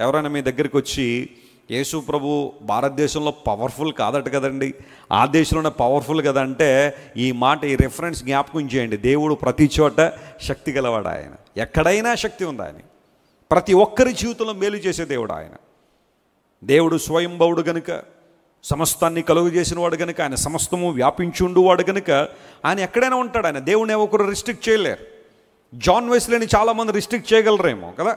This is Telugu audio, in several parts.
ఎవరైనా మీ దగ్గరికి వచ్చి యేసు ప్రభు భారతదేశంలో పవర్ఫుల్ కాదట కదండి, ఆ దేశంలోనే పవర్ఫుల్ కదా అంటే, ఈ మాట, ఈ రెఫరెన్స్ జ్ఞాపకం చేయండి. దేవుడు ప్రతి చోట శక్తి గలవాడు. ఆయన ఎక్కడైనా శక్తి ఉంది. ఆయన ప్రతి ఒక్కరి జీవితంలో మేలు చేసే దేవుడు. ఆయన దేవుడు స్వయంభవుడు గనుక, సమస్తాన్ని కలుగు చేసిన వాడు కనుక, ఆయన సమస్తము వ్యాపించుండు వాడు కనుక ఆయన ఎక్కడైనా ఉంటాడు. ఆయన దేవుని ఒకరు రిస్ట్రిక్ట్ చేయలేరు. జాన్ వెస్లీని చాలామంది రిస్ట్రిక్ట్ చేయగలరేమో కదా,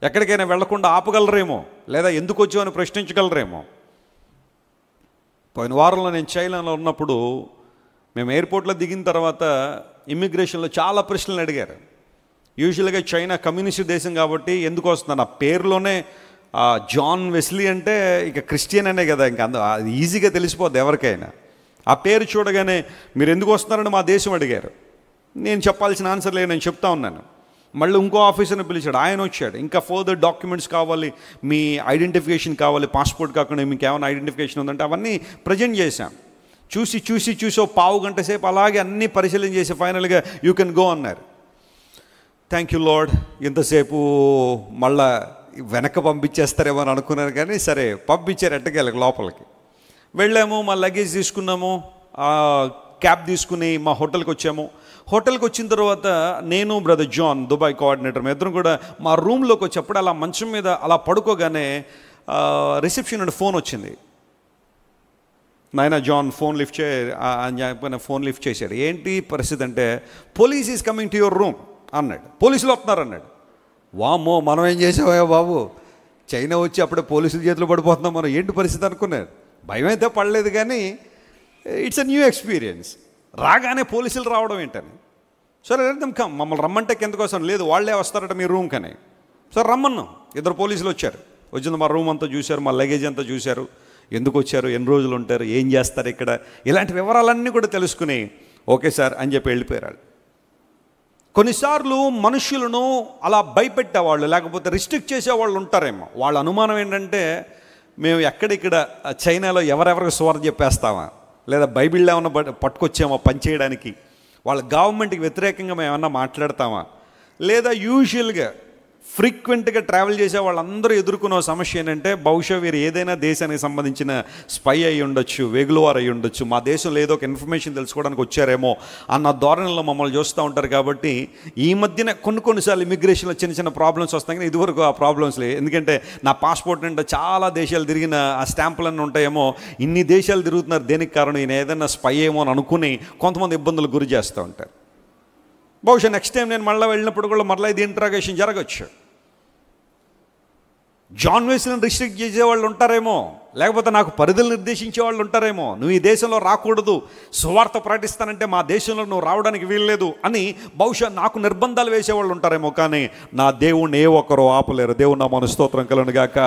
ఎక్కడికైనా వెళ్లకుండా ఆపగలరేమో, లేదా ఎందుకు వచ్చావు అని ప్రశ్నించగలరేమో. పోయిన వారంలో నేను చైనాలో ఉన్నప్పుడు మేము ఎయిర్పోర్ట్లో దిగిన తర్వాత ఇమ్మిగ్రేషన్లో చాలా ప్రశ్నలు అడిగారు. యూజువల్గా చైనా కమ్యూనిస్ట్ దేశం కాబట్టి ఎందుకు వస్తున్నాను, ఆ పేరులోనే జాన్ వెస్లీ అంటే ఇక క్రిస్టియన్ అనే కదా, ఇంకా అది ఈజీగా తెలిసిపోద్ది ఎవరికైనా. ఆ పేరు చూడగానే మీరు ఎందుకు వస్తున్నారని మా దేశం అడిగారు. నేను చెప్పాల్సిన ఆన్సర్ లేదు, నేను చెప్తా ఉన్నాను. మళ్ళీ ఇంకో ఆఫీసర్ని పిలిచాడు, ఆయన వచ్చాడు. ఇంకా ఫర్దర్ డాక్యుమెంట్స్ కావాలి, మీ ఐడెంటిఫికేషన్ కావాలి, పాస్పోర్ట్ కాకుండా మీకు ఏమైనా ఐడెంటిఫికేషన్ ఉందంటే అవన్నీ ప్రజెంట్ చేశాం. చూసి ఓ పావు గంట సేపు అలాగే అన్నీ పరిశీలన చేసి ఫైనల్గా యూ కెన్ గో అన్నారు. థ్యాంక్ యూ లార్డ్, ఇంతసేపు మళ్ళా వెనక పంపించేస్తారేమో అని అనుకున్నాను, కానీ సరే పంపించారు ఎట్టకేళ్ళకి లోపలికి. వెళ్ళాము, మా లగేజ్ తీసుకున్నాము, క్యాబ్ తీసుకుని మా హోటల్కి వచ్చాము. హోటల్కి వచ్చిన తర్వాత నేను బ్రదర్ జాన్, దుబాయ్ కోఆర్డినేటర్, మేము ఇద్దరం కూడా మా రూమ్లోకి వచ్చేప్పుడు అలా మంచం మీద అలా పడుకోగానే రిసెప్షన్ నుండి ఫోన్ వచ్చింది. నాయన John phone lift phone lift చేశాడు. ఏంటి పరిస్థితి అంటే, police is coming to your room అన్నాడు. పోలీసులు వస్తున్నారు అన్నాడు. వామ్మో, మనం ఏం చేసావా బాబు, చైనా వచ్చి అప్పుడే పోలీసుల చేతిలో పడిపోతున్నాం మనం, ఏంటి పరిస్థితి అనుకున్నాడు. భయం అయితే పడలేదు, కానీ ఇట్స్ ఎ న్యూ ఎక్స్పీరియన్స్. రాగానే పోలీసులు రావడం ఏంటని. సరే కమ్, మమ్మల్ని రమ్మంటే కిందకోసం, లేదు వాళ్ళే వస్తారట మీ రూమ్ కని. సరే రమ్మన్నాం. ఇద్దరు పోలీసులు వచ్చారు. వచ్చింది మా రూమ్ అంతా చూశారు, మా లగేజ్ అంతా చూశారు, ఎందుకు వచ్చారు, ఎన్ని రోజులు ఉంటారు, ఏం చేస్తారు ఇక్కడ, ఇలాంటి వివరాలన్నీ కూడా తెలుసుకుని ఓకే సార్ అని చెప్పి వెళ్ళిపోయారు. కొన్నిసార్లు మనుషులను అలా భయపెట్టేవాళ్ళు లేకపోతే రిస్ట్రిక్ట్ చేసేవాళ్ళు ఉంటారేమో. వాళ్ళ అనుమానం ఏంటంటే, మేము ఎక్కడిక్కడ చైనాలో ఎవరెవరికి సువార్త చెప్పేస్తామా, లేదా బైబిల్లో ఏమన్నా పట్టుకొచ్చామో పనిచేయడానికి, వాళ్ళ గవర్నమెంట్కి వ్యతిరేకంగా మేము ఏమన్నా మాట్లాడతామా, లేదా యూజువల్గా ఫ్రీక్వెంట్గా ట్రావెల్ చేసే వాళ్ళందరూ ఎదుర్కొనే సమస్య ఏంటంటే, బహుశా వీరు ఏదైనా దేశానికి సంబంధించిన స్పై అయి ఉండొచ్చు, వేగులవారు అయి ఉండొచ్చు, మా దేశంలో ఏదో ఒక ఇన్ఫర్మేషన్ తెలుసుకోవడానికి వచ్చారేమో అన్న ధోరణిలో మమ్మల్ని చూస్తూ ఉంటారు. కాబట్టి ఈ మధ్యన కొన్నిసార్లు ఇమిగ్రేషన్లో చిన్న చిన్న ప్రాబ్లమ్స్ వస్తాయి, కానీ ఇదివరకు ఆ ప్రాబ్లమ్స్ లేవు. ఎందుకంటే నా పాస్పోర్ట్ అంటే చాలా దేశాలు తిరిగిన ఆ స్టాంపులన్నీ ఉంటాయేమో, ఇన్ని దేశాలు తిరుగుతున్నారు, దేనికి కారణం ఈయన ఏదైనా స్పై ఏమో అని అనుకుని కొంతమంది ఇబ్బందులు గురి చేస్తూ ఉంటారు. బహుశా నెక్స్ట్ టైం నేను మళ్ళీ వెళ్ళినప్పుడు కూడా మళ్ళీ ఇది ఇంట్రాగేషన్ జరగచ్చు. జాన్ వెస్లీని రిస్ట్రిక్ట్ చేసేవాళ్ళు ఉంటారేమో, లేకపోతే నాకు పరిధులు నిర్దేశించే వాళ్ళు ఉంటారేమో. నువ్వు ఈ దేశంలో రాకూడదు, సువార్త ప్రకటిస్తానంటే మా దేశంలో నువ్వు రావడానికి వీల్లేదు అని బహుశా నాకు నిర్బంధాలు వేసేవాళ్ళు ఉంటారేమో. కానీ నా దేవుణ్ణి ఏ ఒక్కరూ ఆపలేరు. దేవుడు నా మన స్తోత్రం కలుగును గాక.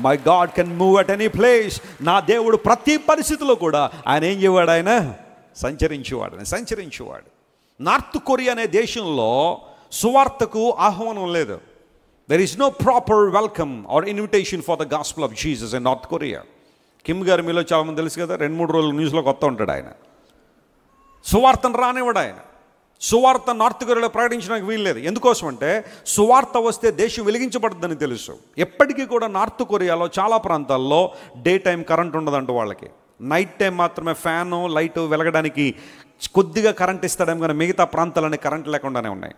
My God can move at any place. నా దేవుడు ప్రతి పరిస్థితిలో కూడా ఆయన ఏం చేయవాడు, ఆయన సంచరించేవాడు. నార్త్ కొరియా అనే దేశంలో సువార్తకు ఆహ్వానం లేదు. There is no proper welcome or invitation for the gospel of Jesus in North Korea. Kim గారు మీలో చాలామంది తెలుసు కదా, 2-3 రోజులు న్యూస్లోకి వస్తూ ఉంటాడు. ఆయన సువార్తను రానివాడు. ఆయన సువార్త నార్త్ కొరియాలో ప్రకటించడానికి వీల్లేదు. ఎందుకోసం అంటే, సువార్త వస్తే దేశం వెలిగించబడుతుందని తెలుసు. ఎప్పటికీ కూడా నార్త్ కొరియాలో చాలా ప్రాంతాల్లో డే టైం కరెంట్ ఉండదంట వాళ్ళకి. నైట్ టైం మాత్రమే ఫ్యాను లైటు వెలగడానికి కొద్దిగా కరెంట్ ఇస్తాడేమో, కానీ మిగతా ప్రాంతాలన్నీ కరెంట్ లేకుండానే ఉన్నాయి.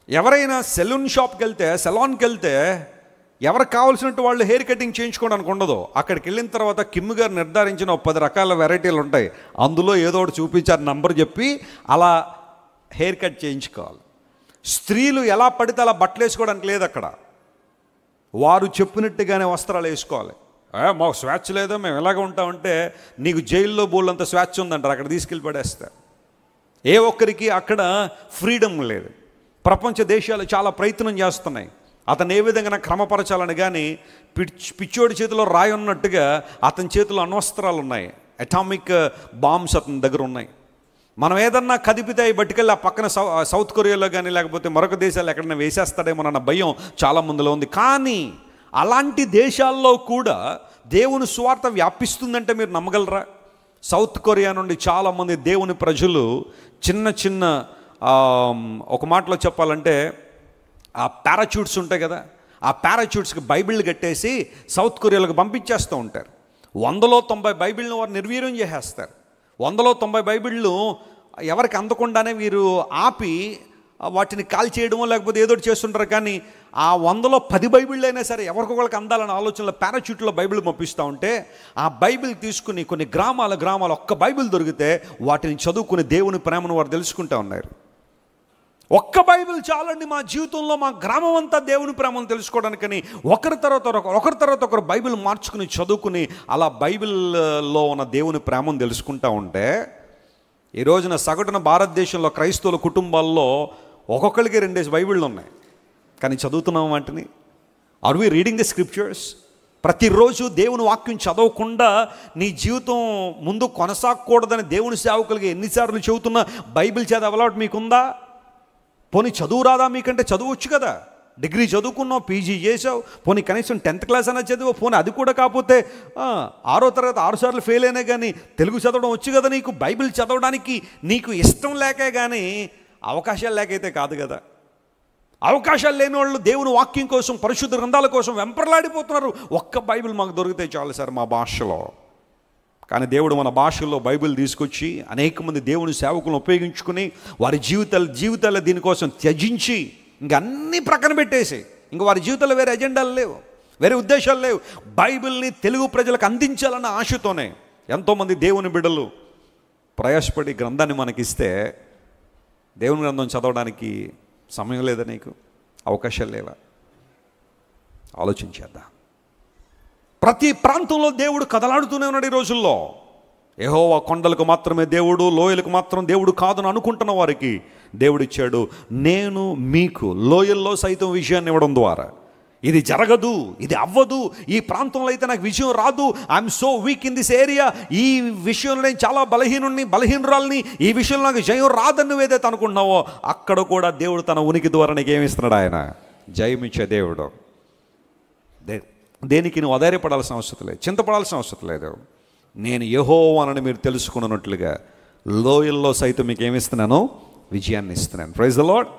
ఎవరైనా సెలాన్కి వెళ్తే ఎవరికి కావాల్సినట్టు వాళ్ళు హెయిర్ కటింగ్ చేయించుకోవడానికి ఉండదు. అక్కడికి వెళ్ళిన తర్వాత కిమ్ గారు నిర్ధారించిన 10 రకాల వెరైటీలు ఉంటాయి, అందులో ఏదో ఒకటి చూపించారు, నంబర్ చెప్పి అలా హెయిర్ కట్ చేయించుకోవాలి. స్త్రీలు ఎలా పడితే అలా బట్టలు వేసుకోవడానికి లేదు అక్కడ. వారు చెప్పినట్టుగానే వస్త్రాలు వేసుకోవాలి. మాకు స్వేచ్ఛ లేదా, మేము ఎలాగ ఉంటామంటే, నీకు జైల్లో బోళ్ళంత స్వేచ్ఛ ఉందంటారు, అక్కడ తీసుకెళ్ళి పడేస్తారు. ఏ ఒక్కరికి అక్కడ ఫ్రీడమ్ లేదు. ప్రపంచ దేశాలు చాలా ప్రయత్నం చేస్తున్నాయి అతను ఏ విధంగా క్రమపరచాలని, కానీ పిచ్చోడి చేతిలో రాయి ఉన్నట్టుగా అతని చేతిలో అణ్వస్త్రాలు ఉన్నాయి, అటామిక్ బాంబ్స్ అతని దగ్గర ఉన్నాయి. మనం ఏదన్నా కదిపితే బట్టుకెళ్ళి ఆ పక్కన సౌత్ కొరియాలో కానీ లేకపోతే మరొక దేశాలు ఎక్కడైనా వేసేస్తాడేమోనన్న భయం చాలా మందిలో ఉంది. కానీ అలాంటి దేశాల్లో కూడా దేవుని సువార్త వ్యాపిస్తుందంటే మీరు నమ్మగలరా? సౌత్ కొరియా నుండి చాలామంది దేవుని ప్రజలు చిన్న ఒక మాటలో చెప్పాలంటే, ఆ పారాచూట్స్ ఉంటాయి కదా, ఆ పారాచూట్స్కి బైబిళ్ళు కట్టేసి సౌత్ కొరియాలకు పంపించేస్తూ ఉంటారు. 190 బైబిల్ని వారు నిర్వీర్యం చేసేస్తారు. 190 బైబిళ్ళు ఎవరికి అందకుండానే వీరు ఆపి వాటిని కాల్ చేయడమో లేకపోతే ఏదో చేస్తుంటారు. కానీ ఆ 100లో 10 బైబిళ్ళు అయినా సరే ఎవరికొకరికి అందాలన్న ఆలోచనలో పారాచూట్లో బైబిల్ పంపిస్తూ ఉంటే ఆ బైబిల్ తీసుకుని కొన్ని గ్రామాలు ఒక్క బైబిల్ దొరికితే వాటిని చదువుకుని దేవుని ప్రేమను వారు తెలుసుకుంటూ ఉన్నారు. ఒక్క బైబిల్ చాలండి మా జీవితంలో, మా గ్రామం అంతా దేవుని ప్రేమను తెలుసుకోవడానికని ఒకరి తర్వాత ఒకరు బైబిల్ మార్చుకుని చదువుకుని అలా బైబిల్లో ఉన్న దేవుని ప్రేమను తెలుసుకుంటూ ఉంటే ఈ రోజున సగటున భారతదేశంలో క్రైస్తవుల కుటుంబాల్లో ఒక్కొక్కరికి 2 బైబిళ్ళు ఉన్నాయి. కానీ చదువుతున్నాం వాటిని. Are we reading the scriptures? ప్రతిరోజు దేవుని వాక్యం చదవకుండా నీ జీవితం ముందు కొనసాగకూడదని దేవుని సేవకులకి ఎన్నిసార్లు చెబుతున్నా బైబిల్ చదివే అలవాటు మీకుందా? పోనీ చదువు రాదా మీకంటే? చదువచ్చు కదా, డిగ్రీ చదువుకున్నావు, పీజీ చేసావు, పోనీ కనీసం 10th క్లాస్ అయినా చదివా, పోనీ అది కూడా కాకపోతే 6వ తరగతి 6 సార్లు ఫెయిల్ అయినా కానీ తెలుగు చదవడం వచ్చు కదా నీకు. బైబిల్ చదవడానికి నీకు ఇష్టం లేకే కానీ అవకాశాలు లేకైతే కాదు కదా. అవకాశాలు లేని వాళ్ళు దేవుని వాక్యం కోసం, పరిశుద్ధ గ్రంథాల కోసం వెంపర్లాడిపోతున్నారు. ఒక్క బైబిల్ మాకు దొరికితే చాలు సార్ మా భాషలో. కానీ దేవుడు మన భాషల్లో బైబిల్ తీసుకొచ్చి అనేక మంది దేవుని సేవకులను ఉపయోగించుకుని వారి జీవితాలు దీనికోసం త్యజించి ఇంక అన్నీ ప్రక్కన పెట్టేసి ఇంక వారి జీవితాల్లో వేరే ఎజెండాలు లేవు, వేరే ఉద్దేశాలు లేవు. బైబిల్ని తెలుగు ప్రజలకు అందించాలన్న ఆశతోనే ఎంతోమంది దేవుని బిడ్డలు ప్రయాసపడి గ్రంథాన్ని మనకిస్తే దేవుని గ్రంథం చదవడానికి సమయం లేదా? నీకు అవకాశాలు లేవా? ఆలోచించేద్దాం. ప్రతి ప్రాంతంలో దేవుడు కదలాడుతూనే ఉన్నాడు ఈ రోజుల్లో. యెహోవా కొండలకు మాత్రమే దేవుడు, లోయలకు మాత్రం దేవుడు కాదని అనుకుంటున్న వారికి దేవుడిచ్చాడు, నేను మీకు లోయల్లో సైతం విజయాన్ని ఇవ్వడం ద్వారా. ఇది జరగదు, ఇది అవ్వదు, ఈ ప్రాంతంలో అయితే నాకు విజయం రాదు, I'm so weak in this area, ఈ విషయంలో నేను చాలా బలహీనురాల్ని, ఈ విషయంలో నాకు జయం రాదని నువ్వు ఏదైతే అనుకుంటున్నావో అక్కడ కూడా దేవుడు తన ఉనికి ద్వారా నీకు ఏమిస్తున్నాడు? ఆయన జయమిచ్చే దేవుడు. దేనికి నువ్వు ఆధారపడాల్సిన అవసరం లేదు, చింతపడాల్సిన అవసరం లేదు. నేను యెహోవానని మీరు తెలుసుకున్నట్లుగా లోయల్లో సైతం మీకు ఏమిస్తున్నాను? విజయాన్ని ఇస్తున్నాను. Praise the lord.